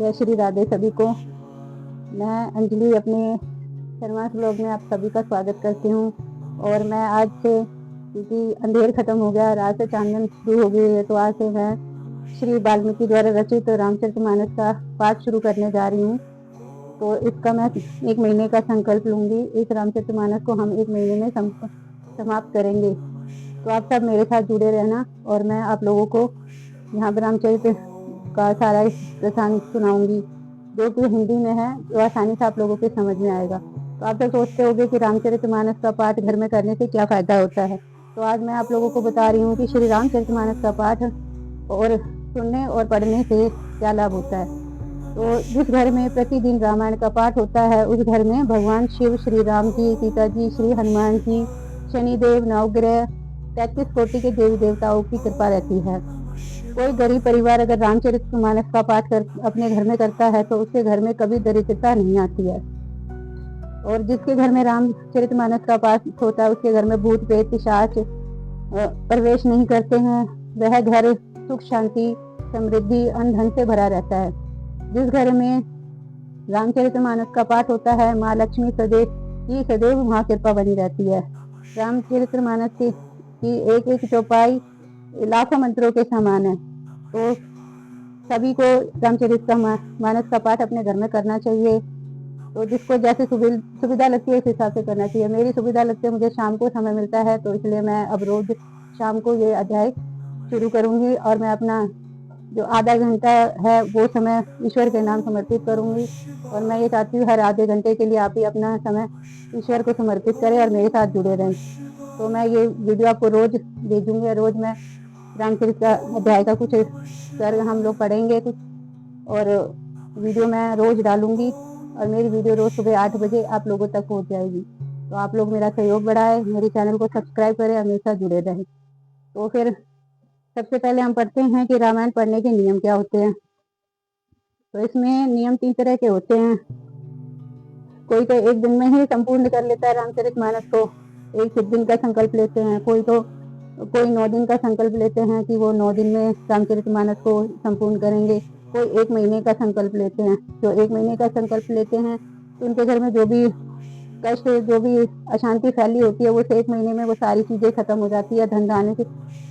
जय श्री राधे सभी को। मैं अंजलि अपने शर्मास ब्लॉग में आप सभी का स्वागत करती हूँ। और मैं आज से, क्योंकि अंधेर खत्म हो गया, रात से चांदन शुरू हो गई है, तो आज से मैं श्री वाल्मीकि द्वारा रचित रामचरितमानस का पाठ शुरू करने जा रही हूँ। तो इसका मैं 1 महीने का संकल्प लूंगी। इस रामचरितमानस को हम 1 महीने में समाप्त करेंगे। तो आप सब मेरे साथ जुड़े रहना और मैं आप लोगों को यहाँ पर रामचरित का सारा प्रसंग सुनाऊंगी, जो कि हिंदी में है, जो आसानी से आप लोगों के समझ में आएगा। तो आप लोग सोचते होंगे कि रामचरितमानस का पाठ घर में करने से क्या फायदा होता है। तो आज मैं आप लोगों को बता रही हूँ कि श्री रामचरितमानस का पाठ और सुनने और पढ़ने से क्या लाभ होता है। तो जिस घर में प्रतिदिन रामायण का पाठ होता है, उस घर में भगवान शिव, श्री राम जी, सीता जी, श्री हनुमान जी, शनिदेव, नवग्रह, 33 कोटि के देवी देवताओं की कृपा रहती है। कोई गरीब परिवार अगर रामचरितमानस का पाठ अपने घर में करता है तो उसके घर में कभी दरिद्रता नहीं आती है। और जिसके घर में रामचरितमानस का पाठ होता है, उसके घर में भूत प्रेत पिशाच प्रवेश नहीं करते हैं। वह घर सुख शांति समृद्धि अन्न धन से भरा रहता है। जिस घर में रामचरितमानस का पाठ होता है, माँ लक्ष्मी सदैव वहाँ कृपा बनी रहती है। रामचरितमानस की एक एक चौपाई लाखों मंत्रों के समान है। तो सभी को रामचरितमानस का पाठ अपने घर में करना चाहिए। तो जिसको जैसे सुविधा लगती है उस हिसाब से करना चाहिए। मेरी सुविधा लगती है, मुझे शाम को समय मिलता है, तो इसलिए मैं अब रोज शाम को ये अध्याय शुरू करूंगी और मैं अपना जो आधा घंटा है वो समय ईश्वर के नाम समर्पित करूंगी। और मैं ये चाहती हूँ हर आधे घंटे के लिए आप ही अपना समय ईश्वर को समर्पित करें और मेरे साथ जुड़े रहें। तो मैं ये वीडियो आपको रोज भेजूंगी। रोज मैं रामचरित का अध्याय का कुछ कर हम लोग पढ़ेंगे कुछ, और वीडियो मैं रोज डालूंगी। और मेरी वीडियो रोज सुबह 8 बजे आप लोगों तक पहुंच जाएगी। तो आप लोग मेरा सहयोग बढ़ाएं, मेरे चैनल को सब्सक्राइब करें, हमेशा जुड़े रहें। तो फिर सबसे पहले हम पढ़ते हैं कि रामायण पढ़ने के नियम क्या होते हैं। तो इसमें नियम 3 तरह के होते हैं। कोई तो 1 दिन में ही संपूर्ण कर लेता है रामचरितमानस को, एक दिन का संकल्प लेते हैं। कोई 9 दिन का संकल्प लेते हैं कि वो 9 दिन में रामचरितमानस को संपूर्ण करेंगे। कोई 1 महीने का संकल्प लेते हैं। जो 1 महीने का संकल्प लेते हैं तो उनके घर में जो भी कष्ट, जो भी अशांति फैली होती है, वो 1 महीने में वो सारी चीजें खत्म हो जाती है, धन धान्य की,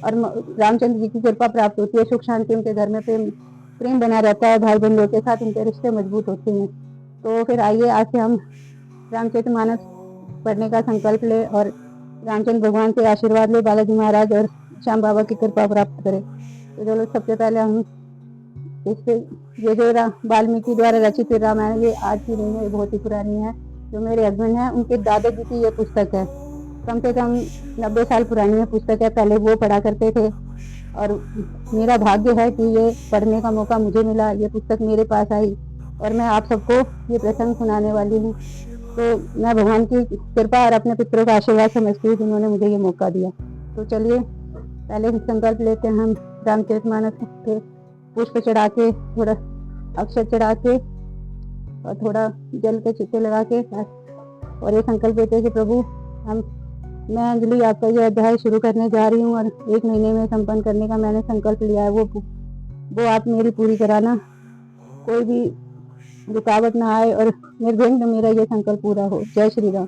और रामचंद्र जी की कृपा प्राप्त होती है। सुख शांति उनके घर में प्रेम बना रहता है, भाई बहनों के साथ उनके रिश्ते मजबूत होते हैं। तो फिर आइए आज से हम रामचरितमानस पढ़ने का संकल्प ले और रामचंद्र भगवान से आशीर्वाद ले, बालाजी महाराज और श्याम बाबा की कृपा प्राप्त करें। तो चलो सबसे पहले हम ये जो वाल्मीकि द्वारा रचित रामायण, ये आज की नहीं है, बहुत ही पुरानी है। जो मेरे हस्बैंड है उनके दादाजी की ये पुस्तक है। कम से कम 90 साल पुरानी है पुस्तक है। पहले वो पढ़ा करते थे और मेरा भाग्य है कि ये पढ़ने का मौका मुझे मिला, ये पुस्तक मेरे पास आई और मैं आप सबको ये प्रसंग सुनाने वाली हूँ। तो मैं भगवान की कृपा और अपने पितरों का आशीर्वाद समझती हूँ जिन्होंने मुझे ये मौका दिया। तो चलिए पहले संकल्प लेते हैं हम रामचरितमानस के पुष्प चढ़ा के, थोड़ा अक्षर चढ़ा के और थोड़ा जल के चिट्टे लगा के, और ये संकल्प लेते हैं कि प्रभु मैं अंजलि आपका ये अध्याय शुरू करने जा रही हूँ और 1 महीने में संपन्न करने का मैंने संकल्प लिया है, वो आप मेरी पूरी कराना। कोई भी रुकावट ना आए और निर्विघ्न मेरा ये संकल्प पूरा हो। जय श्री राम।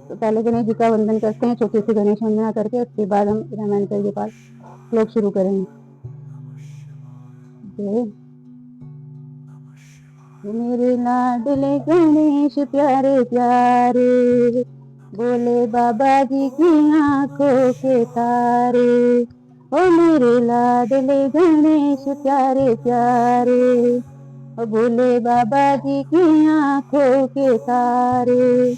तो पहले गणेश जी का वंदन करते हैं, छोटी सी गणेश वंदना करके उसके बाद हम रामायण का ये पाठ श्लोक शुरू करेंगे। मेरे लाडले गणेश प्यारे प्यारे, बोले बाबा जी की आंखों के तारे। ओ मेरे लाडले गणेश प्यारे प्यारे, बोले बाबा जी की आंखों के तारे।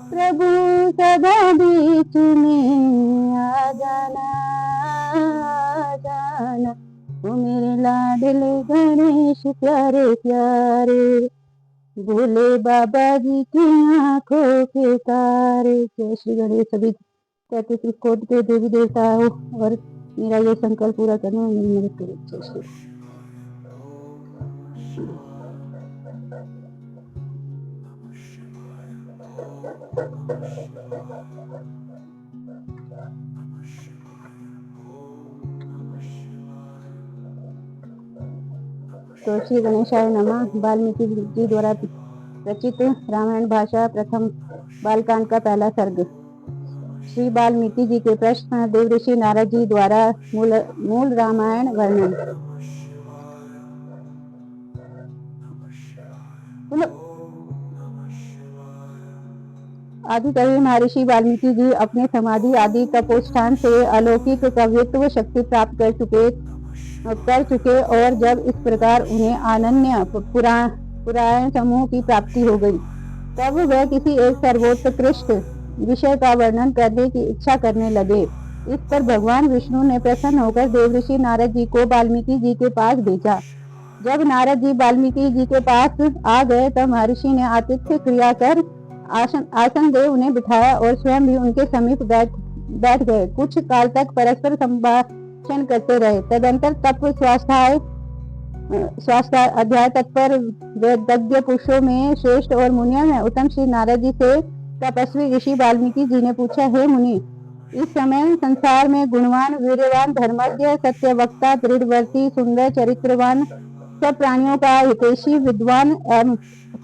प्रभु सदा बीच में आ जाना, आ जाना। ओ मेरे लाडले गणेश प्यारे प्यारे, भोले बाबा जी की आंखों के तारे। जय श्री गणेश। सभी 33 कोटि के देवी देवता हो और मेरा ये संकल्प पूरा करने में मेरी मदद करो। जय श्री तो श्री गणेशाय नमः। वाल्मीकि जी द्वारा रचित रामायण भाषा प्रथम बालकांड का पहला सर्ग। श्री वाल्मीकि जी के प्रश्न देव ऋषि नारद जी द्वारा मूल रामायण वर्णन। आदि कवि महर्षि वाल्मीकि जी अपने समाधि आदि तपोस्थान से अलौकिक कवित्व शक्ति प्राप्त कर चुके और जब इस प्रकार उन्हें अनन्य पुराण समूह की प्राप्ति हो गई, तब वह किसी एक सर्वोत्कृष्ट विषय का वर्णन करने की इच्छा करने लगे। इस पर भगवान विष्णु ने प्रसन्न होकर देवऋषि नारद जी को वाल्मीकि जी के पास भेजा। जब नारद जी वाल्मीकि जी के पास आ गए, तब महर्षि ने आतिथ्य क्रिया कर आसन दे उन्हें बिठाया और स्वयं भी उनके समीप बैठ गए। कुछ काल तक परस्पर संभाषण करते रहे। तदंतर तप स्वास्थ्य अध्याय तत्पर वेदज्ञ पुरुषों में श्रेष्ठ और मुनियों में उत्तम श्री नारद जी से तपस्वी ऋषि वाल्मीकि जी ने पूछा, हे मुनि, इस समय संसार में गुणवान, वीर्यवान, धर्मज्ञ, सत्यवक्ता, दृढ़वर्ती, सुंदर, चरित्रवान, सब प्राणियों का हितैषी, विद्वान एवं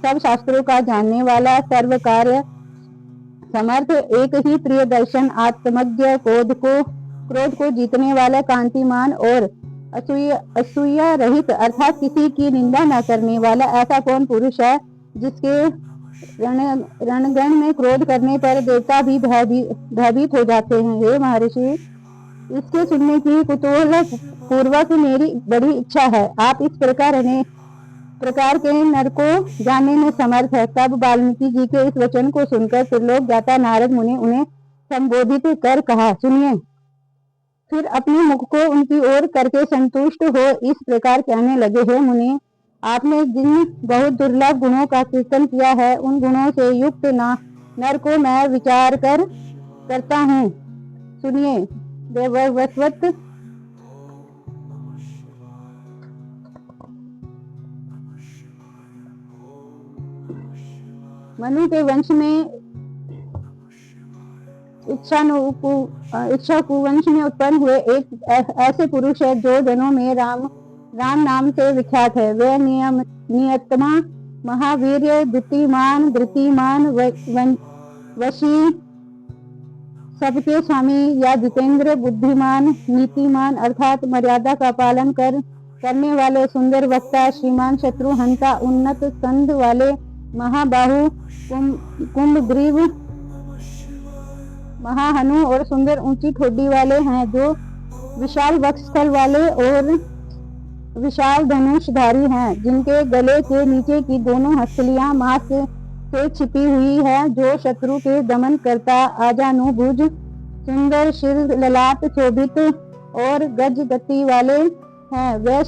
सब शास्त्रों का जानने वाला, सर्व कार्य समर्थ, एक ही प्रिय दर्शन, आत्मज्ञ, क्रोध को जीतने वाला, कांतिमान और असूया रहित अर्थात किसी की निंदा न करने वाला ऐसा कौन पुरुष है जिसके रणगण में क्रोध करने पर देवता भी भयभीत हो जाते हैं। हे महर्षि, इसके सुनने की कुतूहल पूर्वक मेरी बड़ी इच्छा है। आप इस प्रकार के नर को जानने में समर्थ है। तब वाल्मीकि जी के इस वचन को सुनकर त्रिलोक जाता नारद मुनि उन्हें संबोधित कर कहा, सुनिए। फिर अपने मुख को उनकी ओर करके संतुष्ट हो इस प्रकार कहने लगे, हे मुनि, आपने जिन बहुत दुर्लभ गुणों का कीर्तन किया है, उन गुणों से युक्त नर को मैं विचार करता हूँ। सुनिए। देववस्वत मनु के वंश में इक्ष्वाकु वंश में उत्पन्न हुए एक ऐसे पुरुष है जो जनों में राम नाम से विख्यात है। वे नियतमा, महावीर, धृतिमान, वशी, सबके स्वामी या जितेंद्र, बुद्धिमान, नीतिमान अर्थात मर्यादा का पालन करने वाले, सुंदर वक्ता, श्रीमान, शत्रुहंता, उन्नत स्कंध वाले, महाबाहु, कुंभग्रीव, महाहनु और सुंदर ऊंची ठोडी वाले हैं, जो विशाल वक्षस्थल वाले और विशाल धनुषधारी हैं, जिनके गले के नीचे की दोनों हस्तलियां मांस से छिपी हुई है, जो शत्रु के दमन करता, आजानुभुज, सुंदर शिर, ललाट शोभित और गज गति वाले हैं। वे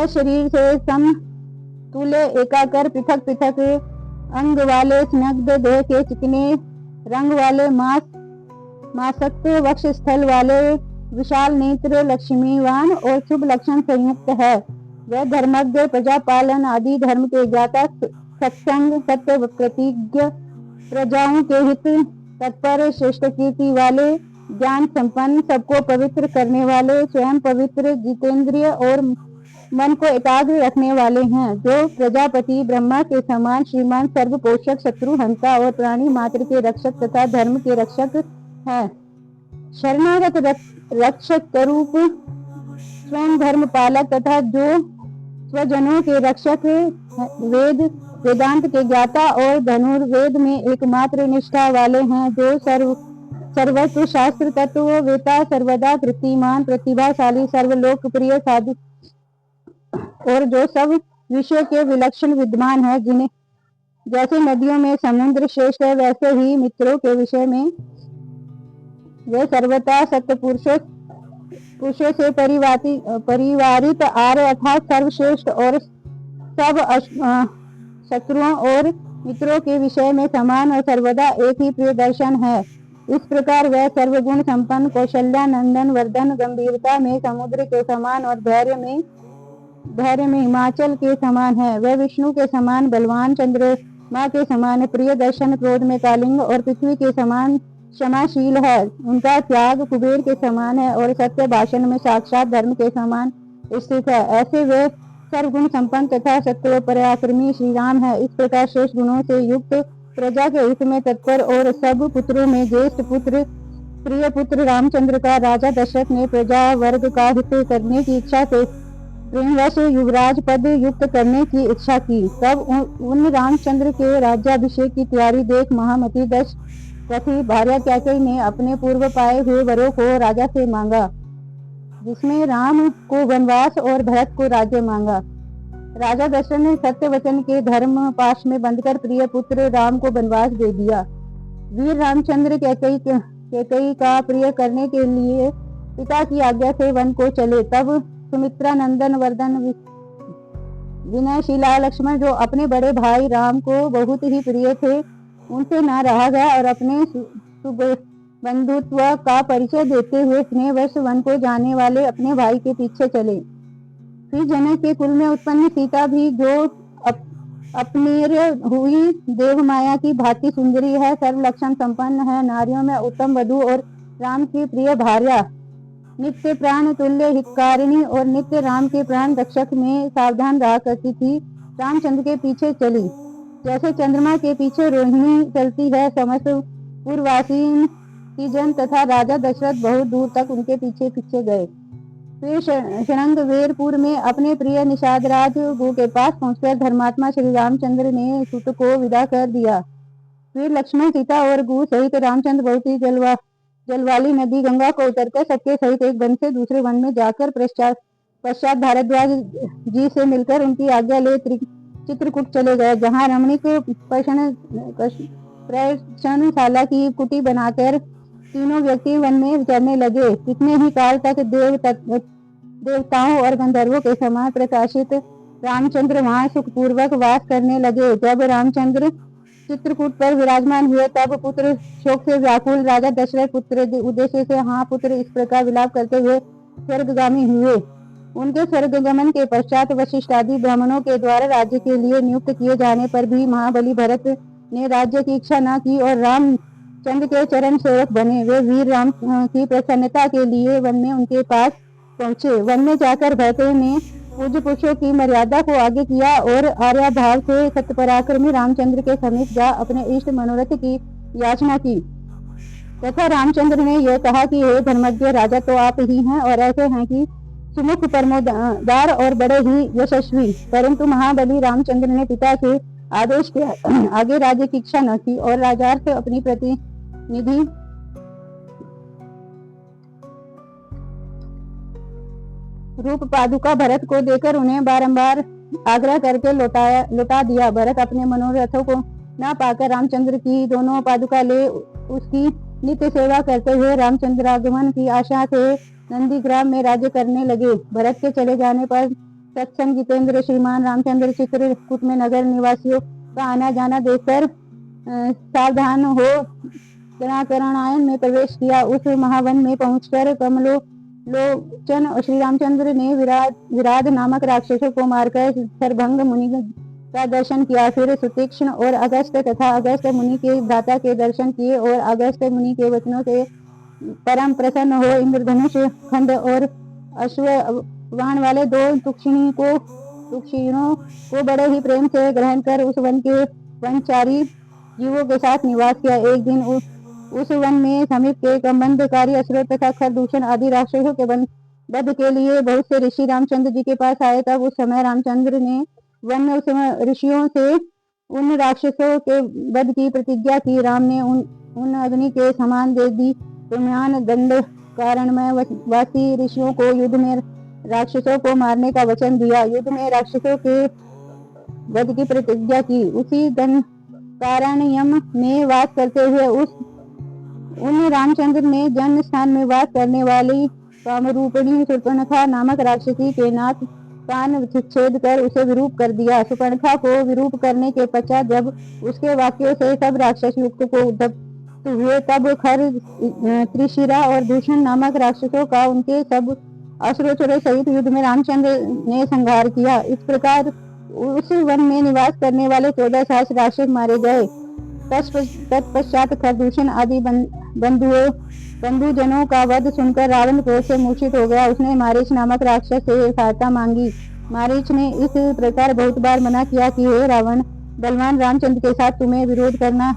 शरीर से समतुल्य, एकाकर, पृथक अंग वाले, स्निग्ध देह के चिकने रंग वाले, मासक्त वक्ष स्थल वाले, विशाल नेत्र, लक्ष्मीवान और शुभ लक्षण संयुक्त है। वह धर्मज्ञ, प्रजापालन आदि धर्म के ज्ञाता, सत्संग, सत्य प्रतिज्ञ, प्रजाओं के हित तत्पर, श्रेष्ठ कीर्ति वाले, ज्ञान संपन्न, सबको पवित्र करने वाले, स्वयं पवित्र, जितेंद्रिय और मन को एकाग्र रखने वाले हैं, जो प्रजापति ब्रह्मा के समान श्रीमान, सर्वपोषक, शत्रुहंता और प्राणी मात्र के रक्षक तथा धर्म के रक्षक है। शरणागत रक्षक स्वरूप, स्वयं धर्म पालक तथा जो स्वजनों के रक्षक, वेदांत के ज्ञाता और धनुर्वेद में एकमात्र निष्ठा वाले हैं, जो सर्वस्व शास्त्र तत्व वेता, सर्वदा कीर्तिमान, प्रतिभाशाली, सर्वलोकप्रिय साधु और जो सब विषयों के विलक्षण विद्वान है, जिन्हें जैसे नदियों में समुद्र श्रेष्ठ है, वैसे ही मित्रों के विषय में वे सर्वथा सत्य पुरुषों से परिवारित आर्य अर्थात सर्वश्रेष्ठ और सब शत्रुओं और मित्रों के विषय में समान और सर्वदा एक ही प्रिय दर्शन है। इस प्रकार वह सर्वगुण संपन्न, कौशल्या नंदन, वर्धन, गंभीरता में समुद्र के समान और धैर्य में हिमाचल के समान है। वह विष्णु के समान बलवान, चंद्रमा के समान प्रिय दर्शन, क्रोध में कालिंग और पृथ्वी के समान क्षमाशील है। उनका त्याग कुबेर के समान है और सत्य भाषण में साक्षात धर्म के समान स्थित है। ऐसे वे सर्वगुण संपन्न तथा सत्व पराक्रमी श्री राम है। इस प्रकार श्रेष्ठ गुणों से युक्त, प्रजा के हित में तत्पर और सब पुत्रों में ज्येष्ठ पुत्र, प्रिय पुत्र रामचंद्र का राजा दशरथ ने प्रजा वर्ग का हित करने की इच्छा से प्रेमवश युवराज पद युक्त करने की इच्छा की। तब उन रामचंद्र के राज्याभिषेक की तैयारी देख महामती दशरथी भार्या कैकेयी ने अपने पूर्व पाए हुए वरों को राजा से मांगा, जिसमें राम को वनवास और भरत को राज्य मांगा। राजा दशरथ ने सत्य वचन के धर्म पाश में बंधकर प्रिय पुत्र राम को वनवास दे दिया। वीर रामचंद्र कैकेयी का प्रिय करने के लिए पिता की आज्ञा से वन को चले। तब सुमित्रा नंदन वर्धन विनयशीला लक्ष्मण, जो अपने बड़े भाई राम को बहुत ही प्रिय थे, उनसे न रहा गया और अपने बंधुत्व का परिचय देते हुए स्नेहवश वन को जाने वाले अपने भाई के पीछे चले। फिर जनक के कुल में उत्पन्न सीता भी, जो अपनेर हुई देव माया की भांति सुंदरी है, सर्व लक्षण संपन्न है, नारियों में उत्तम वधु और राम की प्रिय भार्या, नित्य प्राण तुल्य हितकारिणी और नित्य राम के प्राण रक्षक में सावधान रहा करती थी, रामचंद्र के पीछे चली। जैसे चंद्रमा के पीछे रोहिणी चलती है, समस्त पूर्ववासी जन तथा राजा दशरथ बहुत दूर तक उनके पीछे पीछे गए। फिर शृंगवेरपुर में अपने प्रिय निषादराज गो के पास पहुंचकर धर्मात्मा श्री रामचंद्र ने सुत को विदा कर दिया। फिर लक्ष्मण, सीता और गु सहित रामचंद्र बहुत ही जलवाली नदी गंगा को उतरकर सबके सहित एक वन से दूसरे वन में जाकर पश्चात भारद्वाज जी से मिलकर उनकी आज्ञा ले चित्रकूट चले गए, जहाँ रमणीक प्रशंशाला की कुटी बनाकर तीनों व्यक्ति वन में विचरने लगे। कितने ही काल तक देवताओं और गंधर्वों के समान प्रकाशित रामचंद्र वहां सुखपूर्वक वास करने लगे। जब रामचंद्र चित्रकूट पर विराजमान हुए, तब पुत्र शोक से व्याकुल राजा दशरथ पुत्र उद्देश्य से हाँ पुत्र इस प्रकार विलाप करते हुए स्वर्गगामी हुए। उनके स्वर्गगमन के पश्चात वशिष्ठ आदि ब्राह्मणों के द्वारा राज्य के लिए नियुक्त किए जाने पर भी महाबली भरत ने राज्य की इच्छा न की और रामचंद्र के चरण सेवक बने। वे वीर राम की प्रसन्नता के लिए वन में उनके पास पहुंचे। वन में जाकर भरत ने पूज्य पुरुषों की मर्यादा को आगे किया और आर्या भाव से सत्यपराक्रमी रामचंद्र के समीप जा अपने इष्ट मनोरथ की याचना की तथा रामचंद्र ने यह कहा कि हे धर्मज्ञ राजा, तो आप ही हैं और ऐसे हैं कि सुमुख परमोदार और बड़े ही यशस्वी, परंतु महाबली रामचंद्र ने पिता के आदेश के आगे राज्य की इच्छा न की और राजार्थ अपनी प्रतिनिधि रूप पादुका भरत को देकर उन्हें बारंबार आग्रह करके लौटा दिया। भरत अपने मनोरथों को न पाकर रामचंद्र की दोनों पादुका ले उसकी नित्य सेवा करते हुए रामचंद्र आगमन की आशा से नंदीग्राम में राज्य करने लगे। भरत के चले जाने पर सत्संग जितेंद्र श्रीमान रामचंद्र चित्रकूट में नगर निवासियों का आना जाना देखकर सावधान हो करणायन में प्रवेश किया। उस महावन में पहुंचकर कमलोलोचन श्री रामचंद्र ने विराध नामक राक्षसों को मारकर सरभंग मुनि का दर्शन किया। फिर सुतीक्ष्ण और अगस्त तथा अगस्त मुनि के भ्राता के दर्शन किए और अगस्त मुनि के वचनों से परम प्रसन्न हो इंद्रधनुष खंड और अश्ववाहन वाले दो तुक्षिणों को बड़े ही प्रेम से ग्रहण कर उस वन के वनचारी जीवों के साथ निवास किया। एक दिन उस वन में समीप के कंबंधकारी असुर तथा खरदूषण आदि राक्षसों के वध के लिए बहुत से ऋषि रामचंद्र जी के पास आए। तब उस समय रामचंद्र ने वन में उस ऋषियों से उन राक्षसों के वध की प्रतिज्ञा की। राम ने उन अग्नि के समान दे दी पुण्यान दंड कारणमय वासी ऋषियों को युद्ध में राक्षसों को मारने का वचन दिया। युद्ध में राक्षसों के वध की प्रतिज्ञा की। उसी दंड कारण्यम में वास करते हुए उन रामचंद्र ने जन्म स्थान में वास करने वाली कामरूपिणी सुपर्णखा नामक राक्षसी के नाक कान छेद कर उसे विरूप कर दिया। सुपर्णखा को विरूप करने के पश्चात जब उसके वाक्यों से सब राक्षस युक्त को उद्धत हुए, तब खर त्रिशिरा और दूषण नामक राक्षसों का उनके सब असुरों सहित युद्ध में रामचंद्र ने संहार किया। इस प्रकार उस वन में निवास करने वाले 14 सहस्त्र राक्षस मारे गए। तत्पश्चात खरदूषण आदि बंधुजनों का वध सुनकर रावण क्रोध से मूर्छित हो गया। उसने मारीच नामक राक्षस से सहायता मांगी मारीच ने इस प्रकार बहुत बार मना किया कि हे रावण, बलवान रामचंद्र के साथ तुम्हें विरोध करना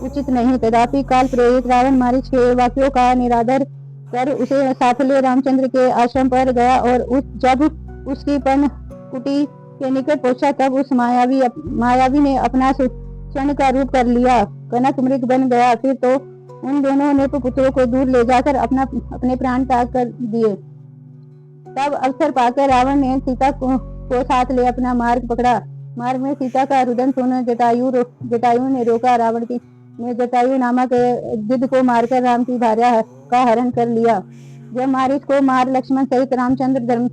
उचित नहीं। तथापि काल प्रेरित रावण मारीच के वाक्यों का निरादर कर उसे साथ ले रामचंद्र के आश्रम पर गया और जब उसकी पर्ण कुटी के निकट पहुंचा तब उस मायावी ने अपना स्वर्ण का रूप कर लिया, कनक मृग बन गया। फिर तो उन दोनों ने पुत्रों को दूर ले जाकर अपने प्राण त्याग कर दिए। तब अवसर पाकर रावण ने सीता को साथ ले अपना मार्ग पकड़ा। मार्ग में सीता का रुदन सुन जटायु ने रोका। रावण ने जटायु नामक गिद्ध को मारकर राम की भार्या का हरण कर लिया। जब मारीच को मार लक्ष्मण सहित रामचंद्र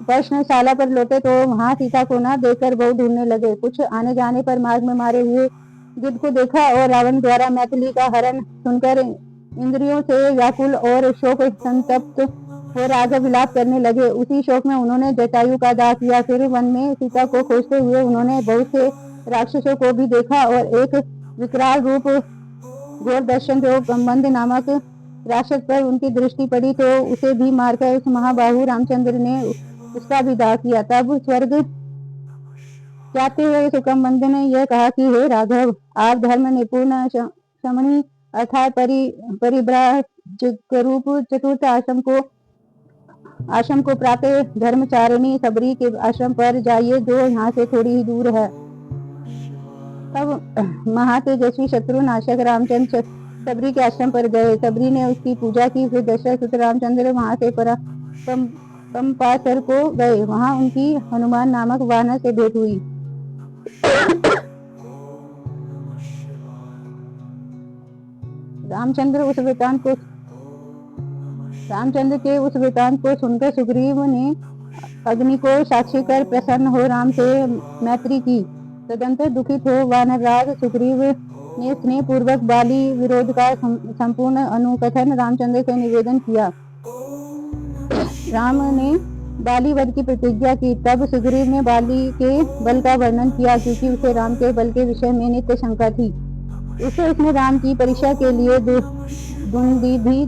पर्णशाला पर लौटे तो वहां सीता को न देखकर बहुत ढूंढने लगे। कुछ आने जाने पर मार्ग में मारे हुए गिद्ध को देखा और रावण द्वारा मैथिली का हरण सुनकर इंद्रियों से व्याकुल और शोक संतप्त हो राघव विलाप करने लगे। उसी शोक में उन्होंने जटायु का दाह किया। फिर वन में सीता को खोजते हुए उन्होंने बहुत से राक्षसों को भी देखा और एक विकराल रूप गोरदर्शन जो गंबंध नामक राक्षस पर उनकी दृष्टि पड़ी तो उसे भी मारकर उस महाबाहु रामचंद्र ने उसका भी दाह किया। तब स्वर्ग जाते हुए सुकंबंध ने यह कहा कि हे राघव, आप धर्म निपुण शमणी अर्थात परिव्राजक रूप चतुर्थ आश्रम को प्राप्त धर्मचारिणी सबरी के आश्रम पर जाइए जो यहाँ से थोड़ी ही दूर है। तब महातेजस्वी शत्रु नाशक रामचंद्र सबरी के आश्रम पर गए। सबरी ने उसकी पूजा की। फिर दशरथ रामचंद्र वहां से पंपासर को गए। वहां उनकी हनुमान नामक वानर से भेंट हुई। रामचंद्र के उस वृतांत को सुनकर सुग्रीव ने अग्नि को साक्षी कर प्रसन्न हो राम से मैत्री की। तदंतर दुखित हो वानरराज सुग्रीव ने स्नेह पूर्वक बाली विरोध का संपूर्ण अनुकथन रामचंद्र से निवेदन किया। राम ने बाली वध की प्रतिज्ञा की। तब सुग्रीव ने बाली के बल का वर्णन किया क्योंकि उसे राम के बल के विषय में नित्य शंका थी। उसने राम की परीक्षा के लिए दुंदुभि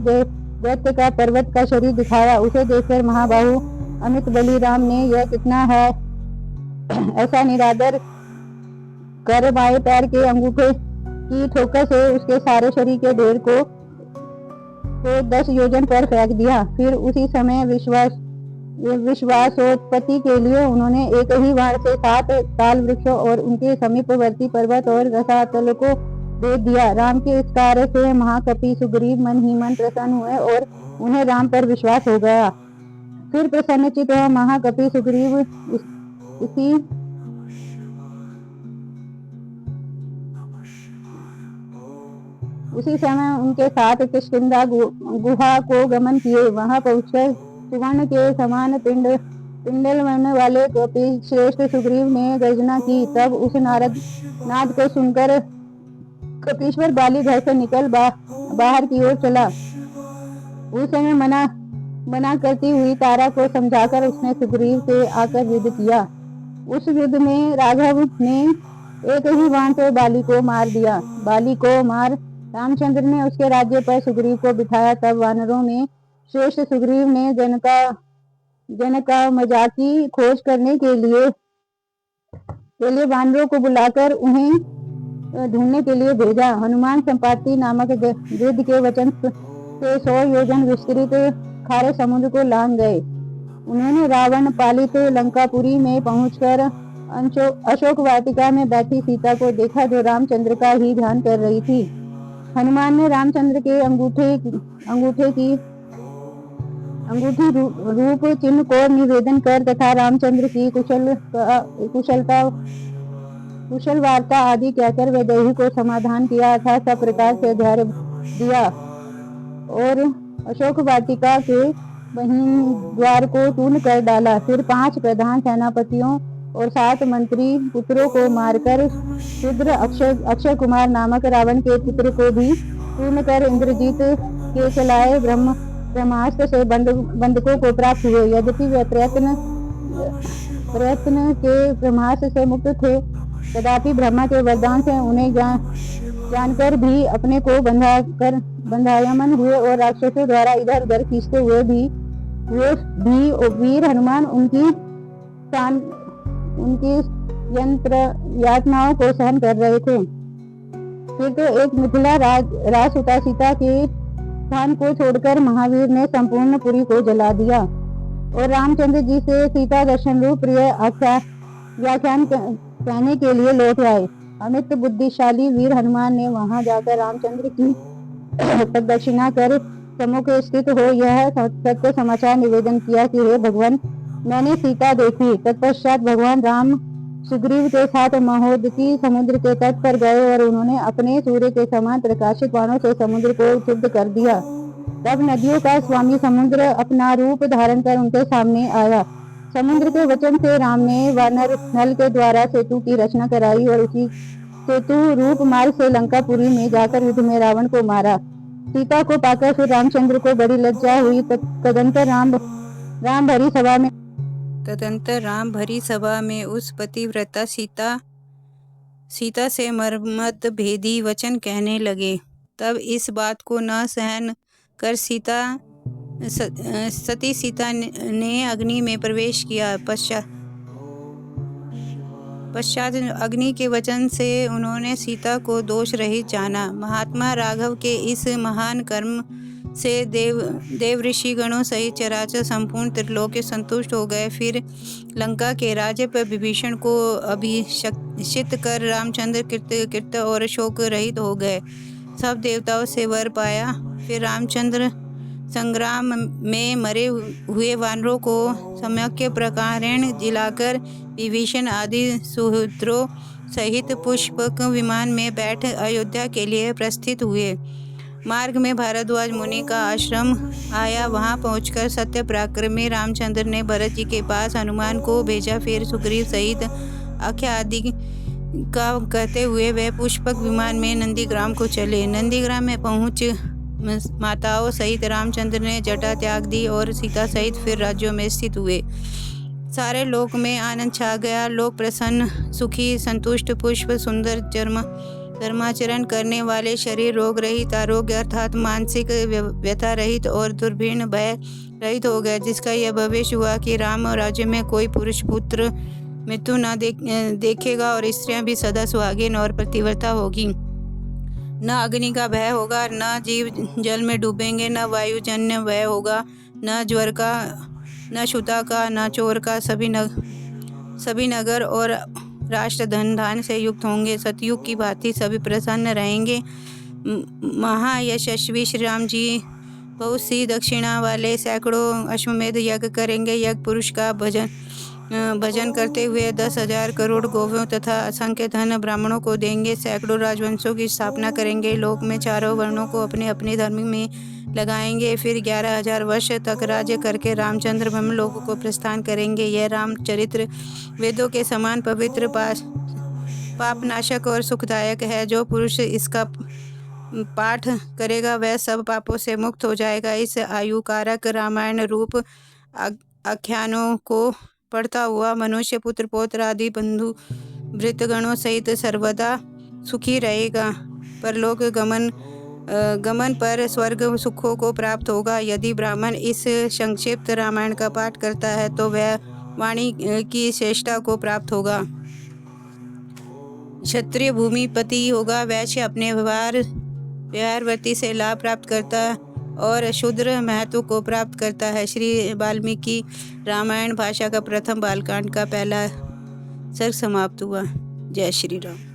दैत्य का पर्वत का शरीर दिखाया। उसे देखकर महाबाहु अमित बलि राम ने यह कितना है ऐसा निरादर कर बाएं पैर के अंगूठे की ठोकर से उसके सारे शरीर के ढेर को 10 योजन पर फेंक दिया। फिर उसी समय विश्वासोत्पत्ति के लिए उन्होंने एक ही बाण से 7 ताल वृक्षों और उनके समीपवर्ती पर्वत और रसातल को भेद दिया। राम के इस कार्य से महाकपि सुग्रीव मन ही मन प्रसन्न हुए और उन्हें राम पर विश्वास हो गया। फिर प्रसन्नचित महाकपि सुग्रीव उसी समय उनके साथ किष्किंधा गुहा को गमन किए। वहां पहुंचकर सुवर्ण के समान पिंडल वर्ण वाले श्रेष्ठ सुग्रीव ने गर्जना की। तब उस नाद को सुनकर कपीश्वर बाली घर से निकल बाहर की ओर चला। उस समय मना करती हुई तारा को समझाकर उसने सुग्रीव से आकर युद्ध किया। उस युद्ध में राघव ने एक ही बाण से बाली को मार दिया। बाली को मार रामचंद्र ने उसके राज्य पर सुग्रीव को बिठाया। तब वानरों में श्रेष्ठ सुग्रीव ने जनका मजाकी खोज करने के लिए वानरों को बुलाकर उन्हें ढूंढने के लिए भेजा। हनुमान संपाति नामक गिद्ध के वचन से 100 योजन विस्तृत खारे समुद्र को लांघ गए। उन्होंने रावण पालित लंकापुरी में पहुंचकर अशोक वाटिका में बैठी सीता को देखा जो रामचंद्र का ही ध्यान कर रही थी। हनुमान ने रामचंद्र के अंगूठी रूप चिन्ह को निवेदन कर तथा रामचंद्र की कुशल वार्ता आदि कहकर वैदेही को समाधान किया था। सब प्रकार से धैर्य दिया और अशोक वाटिका के वहीं द्वार को चूर्ण कर डाला। फिर 5 प्रधान सेनापतियों और 7 मंत्री पुत्रों को मारकर शूद्र अक्षय कुमार नामक रावण के पुत्र को भी चूर्ण कर इंद्रजीत के चलाए ब्रह्मास्त्र से बंधकों को प्राप्त हुए। यद्यपि वे प्रयत्न के ब्रह्मास्त्र से मुक्त थे तथापि ब्रह्मा के वरदान से उन्हें जानकर भी अपने को बंधायमन हुए और राक्षसों द्वारा इधर उधर खींचते हुए भी वीर हनुमान शान उनकी यंत्र यातनाओं को सहन कर रहे थे। फिर तो एक मिथिला राजसुता सीता के स्थान को छोड़कर महावीर ने संपूर्ण पुरी को जला दिया और रामचंद्र जी से सीता दर्शन रूप प्रिय व्याख्यान कहने के लिए लौट आए। अमित बुद्धिशाली वीर हनुमान ने वहां जाकर रामचंद्र की प्रदक्षिणा कर सम्मुख स्थित हो यह सत्य समाचार निवेदन किया कि हे भगवान, मैंने सीता देखी। तत्पश्चात भगवान राम सुग्रीव के साथ महोदकी समुद्र के तट पर गए और उन्होंने अपने सूर्य के समान प्रकाशित बाणों से समुद्र को शुद्ध कर दिया। तब नदियों का स्वामी समुद्र अपना रूप धारण कर उनके सामने आया। समुद्र के वचन से राम ने वानर नल के द्वारा सेतु की रचना कराई और उसी सेतु रूप मार्ग से लंकापुरी में जाकर युद्ध में रावण को मारा। सीता को पाकर फिर रामचंद्र को बड़ी लज्जा हुई। तदंतर राम भरी सभा में उस पतिव्रता सीता से मर्मत भेदी वचन कहने लगे। तब इस बात को न सहन कर सती सीता ने अग्नि में प्रवेश किया। पश्चात अग्नि के वचन से उन्होंने सीता को दोष रहित जाना। महात्मा राघव के इस महान कर्म से देव ऋषि गणों सहित चराचर संपूर्ण त्रिलोक संतुष्ट हो गए। फिर लंका के राज्य पर विभीषण को अभिषिक्त कर रामचंद्र कृत और शोक रहित हो गए। सब देवताओं से वर पाया। फिर रामचंद्र संग्राम में मरे हुए वानरों को सम्यक प्रकारेण जिलाकर विभीषण आदि सुहृदों सहित पुष्पक विमान में बैठ अयोध्या के लिए प्रस्थित हुए। मार्ग में भारद्वाज मुनि का आश्रम आया। वहां पहुंचकर सत्य पराक्रमी रामचंद्र ने भरत जी के पास हनुमान को भेजा। फिर सुग्रीव सहित आख्या आदि का कहते हुए वे पुष्पक विमान में नंदीग्राम को चले। नंदीग्राम में पहुंच माताओं सहित रामचंद्र ने जटा त्याग दी और सीता सहित फिर राज्यों में स्थित हुए। सारे लोक में आनंद छा गया। लोग प्रसन्न, सुखी, संतुष्ट, पुष्प सुंदर धर्माचरण करने वाले, शरीर रोग रहित, आरोग्य अर्थात मानसिक व्यथा रहित और दुर्भिन्न भय रहित हो गए। जिसका यह भविष्य हुआ कि राम राज्य में कोई पुरुष पुत्र मृत्यु न देखेगा और स्त्रियां भी सदा सुहागिन और पतिव्रता होगी। न अग्नि का भय होगा, न जीव जल में डूबेंगे, न वायुजन्य भय होगा, न ज्वर का, न क्षुधा का, न चोर का। सभी नगर और राष्ट्र धन धान से युक्त होंगे। सतयुग की भांति सभी प्रसन्न रहेंगे। महायशस्वी श्री राम जी बहुत सी दक्षिणा वाले सैकड़ों अश्वमेध यज्ञ करेंगे। यज्ञ पुरुष का भजन करते हुए 10,000 करोड़ गोव्यों तथा असंख्य धन ब्राह्मणों को देंगे। सैकड़ों राजवंशों की स्थापना करेंगे। लोक में चारों वर्णों को अपने अपने धर्म में लगाएंगे। फिर 11,000 वर्ष तक राज्य करके रामचंद्र ब्रह्मलोक को प्रस्थान करेंगे। यह रामचरित्र वेदों के समान पवित्र, पापनाशक और सुखदायक है। जो पुरुष इसका पाठ करेगा वह सब पापों से मुक्त हो जाएगा। इस आयु कारक रामायण रूप आख्यानों को पढ़ता हुआ मनुष्य पुत्र पौत्र आदि बंधु भृतगणों सहित सर्वदा सुखी रहेगा। परलोक गमन पर स्वर्ग सुखों को प्राप्त होगा। यदि ब्राह्मण इस संक्षिप्त रामायण का पाठ करता है तो वह वाणी की श्रेष्ठता को प्राप्त होगा। क्षत्रिय भूमिपति होगा। वैश्य अपने व्यवहारवृत्ति से लाभ प्राप्त करता है और शूद्र महत्व को प्राप्त करता है। श्री वाल्मीकि रामायण भाषा का प्रथम बालकांड का पहला सर्ग समाप्त हुआ। जय श्री राम।